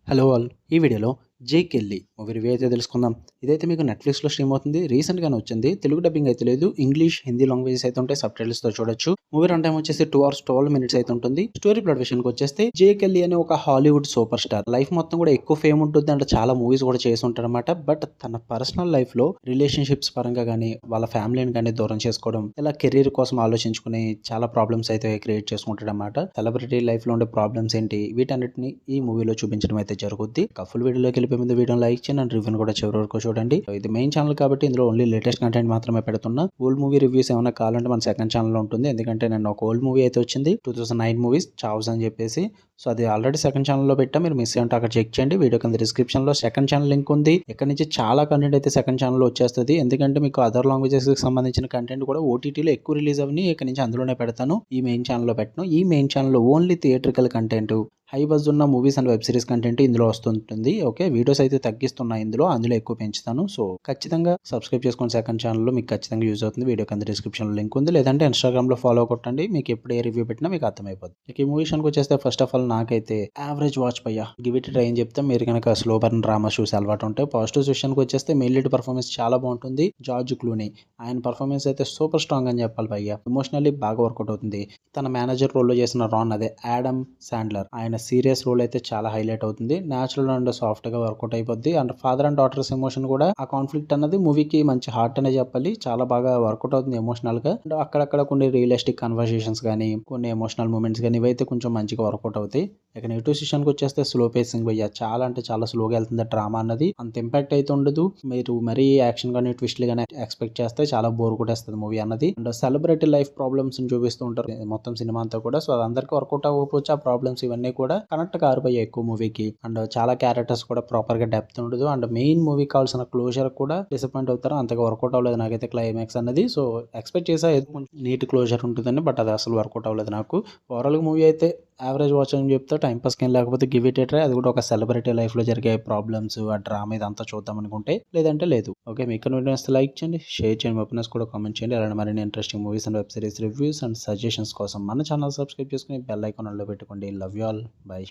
Hello all. ఈ వీడియోలో 'జేకెళ్ళి' movie review అయితే తెలుసుకుందాం. ఇదైతే మీకు నెట్‌ఫ్లిక్స్‌లో స్ట్రీమ్ అవుతుంది. రీసెంట్‌గానే వచ్చింది. తెలుగు డబ్బింగ్ అయితే లేదు. ఇంగ్లీష్, హిందీ లాంగ్వేజెస్ అయితే ఉంటాయి. సబ్‌టైటిల్స్‌తో చూడొచ్చు. మూవీ రన్ టైమ్ వచ్చేసి 2 అవర్స్ 12 మినిట్స్ అయితే ఉంటుంది. స్టోరీ ప్లాట్ విషయానికొచ్చేస్తే 'జేకెళ్ళి' అనే ఒక హాలీవుడ్ సూపర్ స్టార్. లైఫ్ మొత్తం కూడా ఎక్కువ ఫేమ్ ఉంటుంది. అంటే చాలా మూవీస్ కూడా చేసి ఉంటాడనమాట. బట్ తన పర్సనల్ లైఫ్‌లో రిలేషన్‌షిప్స్ పరంగా గానీ, వాళ్ళ ఫ్యామిలీని గానీ దూరం చేసుకోవడం, ఇలా కెరీర్ కోసం ఆలోచించుకుని చాలా ప్రాబ్లమ్స్ అయితే క్రియేట్ చేసుకుంటాడనమాట. సెలబ్రిటీ లైఫ్‌లో ఉండే ప్రాబ్లమ్స్ ఏంటి, వీటన్నిటిని ఈ మూవీలో చూపించడం అయితే జరుగుద్ది. ఫుల్ వీడియోలోకి వెళ్ళిపోయే ముందు వీడియోని లైక్ చేయండి అండ్ రివ్యూని కూడా చివరి వరకు చూడండి. ఇది మెయిన్ ఛానల్ కాబట్టి ఇందులో ఓన్లీ లేటెస్ట్ కంటెంట్ మాత్రమే పెడుతున్నా. ఓల్డ్ మూవీ రివ్యూస్ ఏమైనా కావాలంటే మన సెకండ్ ఛానల్లో ఉంటుంది. ఎందుకంటే నేను ఒక ఓల్డ్ మూవీ అయితే వచ్చింది 2009 మూవీస్ చావ్స్ అని చెప్పేసి. సో అది ఆల్రెడీ సెకండ్ ఛానల్లో పెట్టా. మీరు మిస్ అయ్యి ఉంటే అక్కడ చెక్ చేయండి. వీడియో కింద డిస్క్రిప్షన్లో సెకండ్ ఛానల్ లింక్ ఉంది. ఇక్కడ నుంచి చాలా కంటెంట్ అయితే సెకండ్ ఛానల్లో వచ్చేస్తుంది. ఎందుకంటే మీకు అదర్ లాంగ్వేజెస్ కి సంబంధించిన కంటెంట్ కూడా ఓటీటీలో ఎక్కువ రిలీజ్ అవని ఇక్కడ నుంచి అందులోనే పెడతాను. ఈ మెయిన్ ఛానల్లో పెట్టను. ఈ మెయిన్ ఛానల్లో only theatrical content, high buzz ఉన్న movies and web series content ఇందులో వస్తుంటుంది. ఓకే, వీడియోస్ అయితే తగ్గిస్తున్నా అందులో ఎక్కువ పెంచుతాను. సో ఖచ్చితంగా సబ్స్క్రైబ్ చేసుకోండి. సెకండ్ ఛానల్లో మీకు ఖచ్చితంగా యూజ్ అవుతుంది. వీడియో కింద డిస్క్రిప్షన్లో లింక్ ఉంది. లేదంటే ఇన్స్టాగ్రామ్లో ఫాలో కొట్టండి. మీకు ఎప్పుడు ఏ రివ్యూ పెట్టినా మీకు అర్థమైపోతుంది. ఇక ఈ మూవీ విషయానికి వచ్చేస్తే ఫస్ట్ ఆఫ్ ఆల్ నాకైతే యావరేజ్ వాచ్ పయ్యా, గివ్ ఇట్ ట్రై అని చెప్తే మీరు కనుక స్లో బర్న్ డ్రామా చూసి అలవాటు ఉంటే. పాజిటివ్స్ విషయానికి వచ్చేస్తే మెయిన్ లీడ్ పర్ఫార్మెన్స్ చాలా బాగుంటుంది. జార్జ్ క్లూనీ ఆయన పర్ఫార్మెన్స్ అయితే సూపర్ స్ట్రాంగ్ అని చెప్పాలి భయ్యా. ఎమోషనల్లీ బాగా వర్కౌట్ అవుతుంది. తన మేనేజర్ రోల్లో చేసిన రాన్, అదే యాడమ్ శాండ్లర్, ఆయన సీరియస్ రోల్ అయితే చాలా హైలైట్ అవుతుంది. న్యాచురల్ అండ్ సాఫ్ట్ గా వర్కౌట్ అయిపోద్ది. And father and daughters emotion కూడా, ఆ కాన్ఫ్లిక్ట్ అన్నది మూవీకి మంచి హార్ట్ అనే చెప్పాలి. చాలా బాగా వర్కౌట్ అవుతుంది ఎమోషనల్ గా. అండ్ అక్కడక్కడ కొన్ని రియలిస్టిక్ కన్వర్సేషన్స్ కానీ, కొన్ని ఎమోషనల్ మూమెంట్స్ కానీ ఇవైతే కొంచెం మంచిగా వర్కౌట్ అవుతాయి. ఇక నెగిటివ్ సెషన్కి వచ్చేస్తే స్లో పేసింగ్ భయ్యా, చాలా అంటే చాలా స్లోగా వెళ్తుంది డ్రామా అన్నది. అంత ఇంపాక్ట్ అయితే ఉండదు. మీరు మరీ యాక్షన్ కానీ ట్విస్ట్లు కానీ ఎక్స్పెక్ట్ చేస్తే చాలా బోర్ కొట్టేస్తుంది మూవీ అన్నది. అండ్ సెలబ్రిటీ లైఫ్ ప్రాబ్లమ్స్ చూపిస్తూ ఉంటారు మొత్తం సినిమా అంతా కూడా. సో అది అందరికీ వర్కౌట్ అవ్వకపోవచ్చు. ఆ ప్రాబ్లమ్స్ ఇవన్నీ కూడా కనెక్ట్ కారిపోయాయి ఎక్కువ మూవీకి. అండ్ చాలా క్యారెక్టర్స్ కూడా ప్రాపర్ గా డెప్త్ ఉండదు. అండ్ మెయిన్ మూవీ కావాల్సిన క్లోజర్ కూడా డిసప్పాయింట్ అవుతారు. అంతగా వర్కౌట్ అవ్వలేదు నాకైతే క్లైమాక్స్ అన్నది. సో ఎక్స్పెక్ట్ చేసా కొంచెం నీట్ క్లోజర్ ఉంటుందని, బట్ అది అసలు వర్కౌట్ అవ్వలేదు నాకు. ఓవరాల్ గా మూవీ అయితే యావరేజ్ వాచ్ అని చెప్తే టైం పాస్ ఏం లేకపోతే గివ్ ఇట్ ఏ ట్రై. అది కూడా ఒక సెలబ్రిటీ లైఫ్ లో జరిగే ప్రాబ్లమ్స్, ఆ డ్రామా ఇదంతా చూద్దాం అనుకుంటే. లేదంటే లేదు. ఓకే, మీకు వీడియోస్ లైక్ చేయండి, షేర్ చేయండి, మీ ఒపీనియన్స్ కూడా కామెంట్ చేయండి. అలాంటి మరిన్ని interesting movies and web series reviews and suggestions కోసం మన ఛానల్ సబ్స్క్రైబ్ చేసుకుని బెల్ ఐకాన్ ఆన్లో పెట్టుకోండి. Love you all. బై.